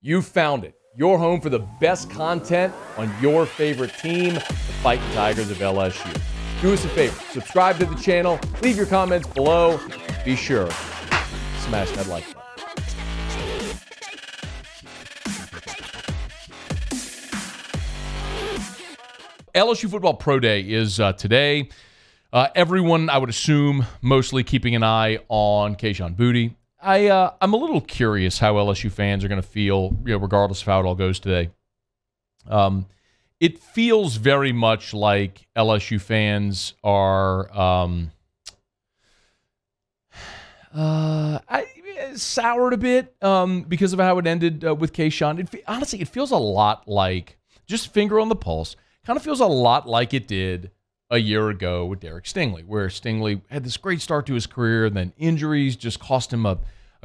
You found it. Your home for the best content on your favorite team, the Fighting Tigers of LSU. Do us a favor. Subscribe to the channel. Leave your comments below. Be sure to smash that like button. LSU Football Pro Day is today. Everyone, I would assume, mostly keeping an eye on Kayshon Boutte. I'm a little curious how LSU fans are going to feel, regardless of how it all goes today. It feels very much like LSU fans are soured a bit because of how it ended with Kayshon. Honestly, it feels a lot like, just finger on the pulse, kind of feels a lot like it did a year ago with Derek Stingley, where Stingley had this great start to his career, and then injuries just cost him a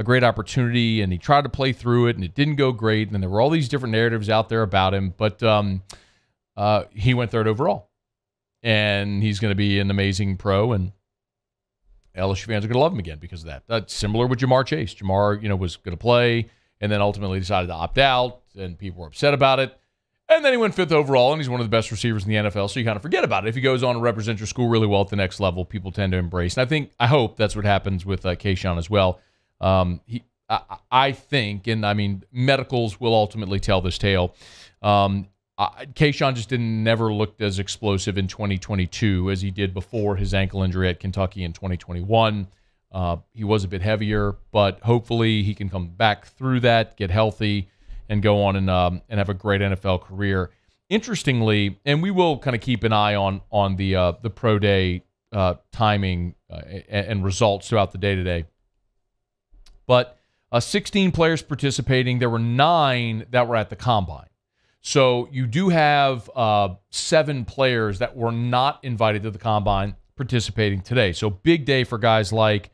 great opportunity, and he tried to play through it, and it didn't go great, and there were all these different narratives out there about him, but he went third overall, and he's going to be an amazing pro, and LSU fans are going to love him again because of that. That's similar with Jamar Chase. Jamar, was going to play, and then ultimately decided to opt out, and people were upset about it. And then he went fifth overall, and he's one of the best receivers in the NFL, so you kind of forget about it. If he goes on to represent your school really well at the next level, people tend to embrace. And I hope that's what happens with Kayshon as well. I think, and I mean, medicals will ultimately tell this tale. Kayshon just never looked as explosive in 2022 as he did before his ankle injury at Kentucky in 2021. He was a bit heavier, but hopefully he can come back through that, get healthy, and go on and have a great NFL career. Interestingly, and we will kind of keep an eye on the pro day timing and results throughout the day today. But 16 players participating. There were 9 that were at the combine. So you do have 7 players that were not invited to the combine participating today. So big day for guys like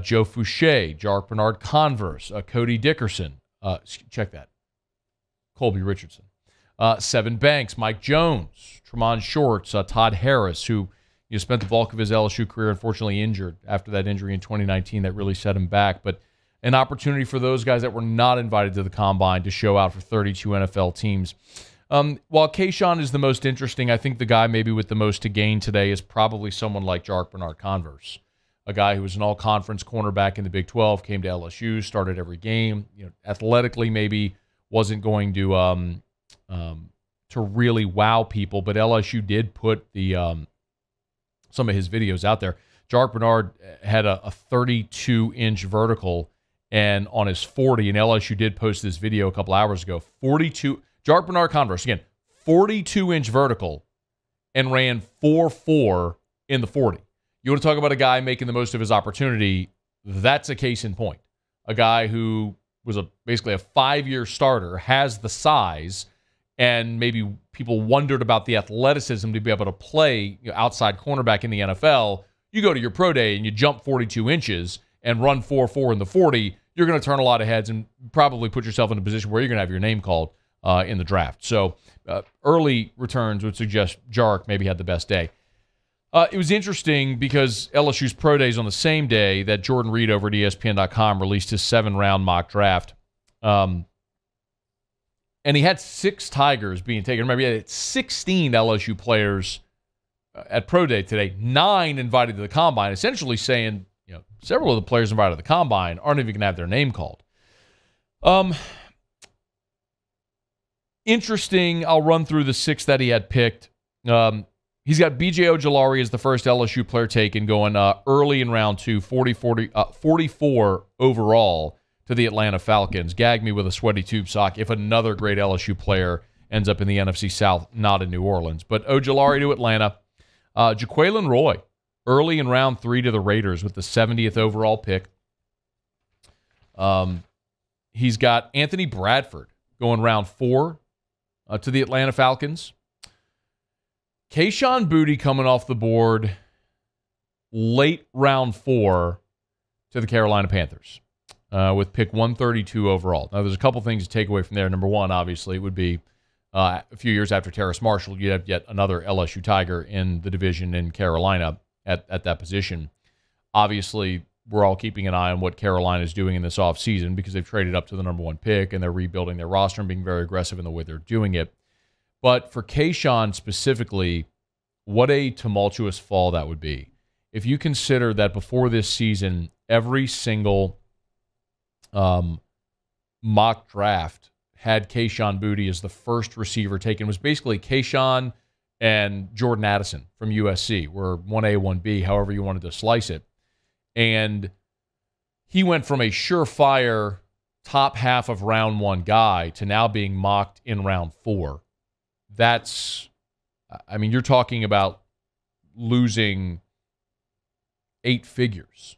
Joe Fouché, Jark Bernard-Converse, Cody Dickerson. Check that. Colby Richardson, Sevyn Banks, Mike Jones, Tremont Shorts, Todd Harris, who spent the bulk of his LSU career unfortunately injured after that injury in 2019 that really set him back. But an opportunity for those guys that were not invited to the combine to show out for 32 NFL teams. While Kayshon is the most interesting, I think the guy maybe with the most to gain today is probably someone like Jark Bernard-Converse, a guy who was an all-conference cornerback in the Big 12, came to LSU, started every game. Athletically maybe wasn't going to really wow people, but LSU did put the some of his videos out there. Jark Bernard had a 32-inch vertical, and on his 40, and LSU did post this video a couple hours ago. Jark Bernard-Converse again, 42-inch vertical, and ran 4.4 in the 40. You want to talk about a guy making the most of his opportunity? That's a case in point. A guy who was basically a 5-year starter, has the size, and maybe people wondered about the athleticism to be able to play outside cornerback in the NFL. You go to your pro day and you jump 42 inches and run 4.4 in the 40, you're going to turn a lot of heads and probably put yourself in a position where you're going to have your name called in the draft. So early returns would suggest Jark maybe had the best day. It was interesting because LSU's pro day is on the same day that Jordan Reed over at ESPN.com released his 7-round mock draft. And he had 6 Tigers being taken. Remember, he had 16 LSU players at pro day today, 9 invited to the combine, essentially saying, several of the players invited to the combine aren't even going to have their name called. Interesting. I'll run through the 6 that he had picked. He's got B.J. Ojulari as the first LSU player taken, going early in round 2, 44 overall to the Atlanta Falcons. Gag me with a sweaty tube sock if another great LSU player ends up in the NFC South, not in New Orleans. But Ojulari to Atlanta. Jaquelin Roy, early in round 3 to the Raiders with the 70th overall pick. He's got Anthony Bradford going round 4 to the Atlanta Falcons. Kayshon Boutte coming off the board late round 4 to the Carolina Panthers with pick 132 overall. Now, there's a couple things to take away from there. Number one, obviously, it would be a few years after Terrace Marshall, you'd have yet another LSU Tiger in the division in Carolina at that position. Obviously, we're all keeping an eye on what Carolina is doing in this offseason because they've traded up to the number 1 pick and they're rebuilding their roster and being very aggressive in the way they're doing it. But for Kayshawn specifically, what a tumultuous fall that would be. If you consider that before this season, every single mock draft had Kayshawn Boutte as the first receiver taken. It was basically Kayshawn and Jordan Addison from USC, were 1A, 1B, however you wanted to slice it. And he went from a surefire top half of round 1 guy to now being mocked in round 4. That's, I mean, you're talking about losing 8 figures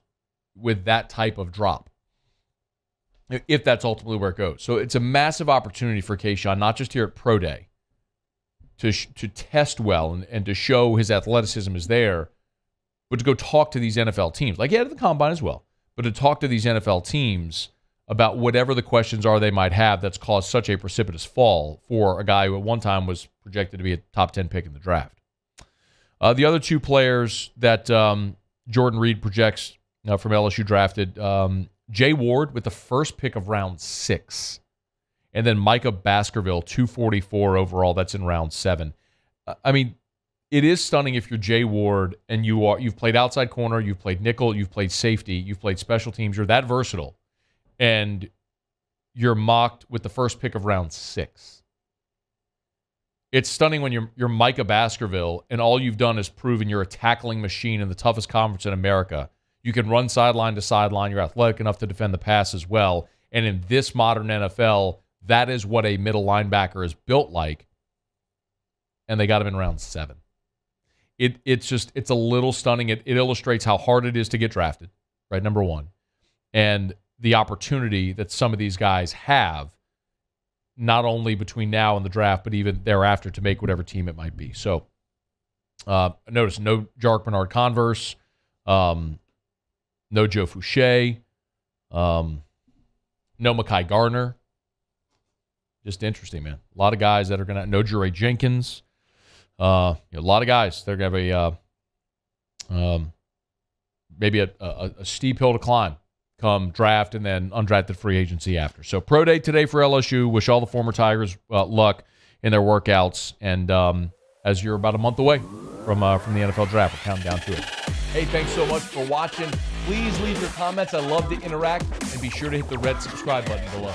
with that type of drop, if that's ultimately where it goes. So it's a massive opportunity for Kayshawn, not just here at Pro Day, to test well and to show his athleticism is there, but to go talk to these NFL teams, like he had at the Combine as well, but to talk to these NFL teams about whatever the questions are they might have that's caused such a precipitous fall for a guy who at one time was projected to be a top 10 pick in the draft. The other 2 players that Jordan Reed projects from LSU drafted, Jay Ward with the first pick of round 6. And then Micah Baskerville, 244 overall. That's in round 7. I mean, it is stunning if you're Jay Ward and you've played outside corner, you've played nickel, you've played safety, you've played special teams. You're that versatile, and you're mocked with the first pick of round 6. It's stunning when you're Micah Baskerville and all you've done is proven you're a tackling machine in the toughest conference in America. You can run sideline to sideline. You're athletic enough to defend the pass as well. And in this modern NFL, that is what a middle linebacker is built like. And they got him in round 7. It's a little stunning. It illustrates how hard it is to get drafted, right? Number 1. And the opportunity that some of these guys have, not only between now and the draft, but even thereafter to make whatever team it might be. So notice no Jarek Bernard-Converse, no Joe Fouché, no Mekhi Gardner. Just interesting, man. A lot of guys that are going to, no Jure Jenkins. A lot of guys. They're going to have maybe a steep hill to climb come draft and then undrafted free agency after. So Pro Day today for LSU. Wish all the former Tigers luck in their workouts. And as you're about a month away from the NFL draft, we're counting down to it. Hey, thanks so much for watching. Please leave your comments. I love to interact. And be sure to hit the red subscribe button below.